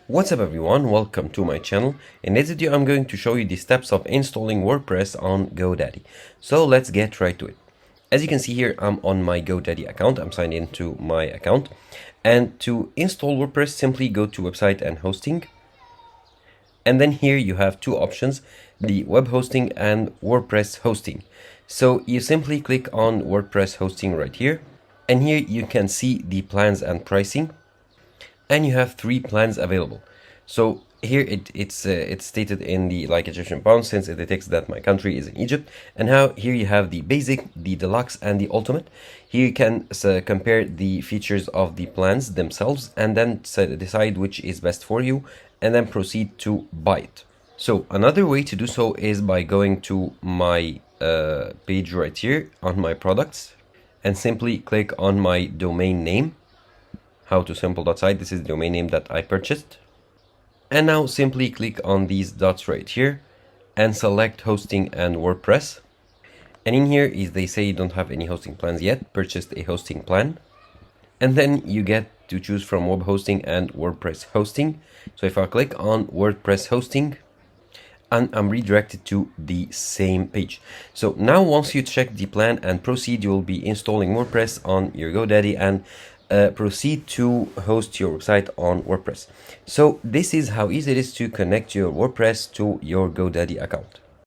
What's up everyone, welcome to my channel. In this video I'm going to show you the steps of installing WordPress on Godaddy. So let's get right to it. As you can see here, I'm on my Godaddy account. I'm signed into my account. And to install WordPress, simply go to website and hosting. And then here you have two options, the web hosting and WordPress hosting. So you simply click on WordPress hosting right here. And here you can see the plans and pricing. And you have three plans available. So here it's stated in the Egyptian pound, since it detects that my country is in Egypt. And here you have the basic, the deluxe, and the ultimate. Here you can compare the features of the plans themselves and then decide which is best for you and then proceed to buy it. So another way to do so is by going to my page right here on my products and simply click on my domain name. howtosimple.site. This is the domain name that I purchased. And now simply click on these dots right here and select hosting and WordPress. And in here, if they say you don't have any hosting plans yet, purchase a hosting plan. And then you get to choose from web hosting and WordPress hosting. So if I click on WordPress hosting, and I'm redirected to the same page. So now once you check the plan and proceed, you will be installing WordPress on your Godaddy and proceed to host your website on WordPress. So this is how easy it is to connect your WordPress to your Godaddy account.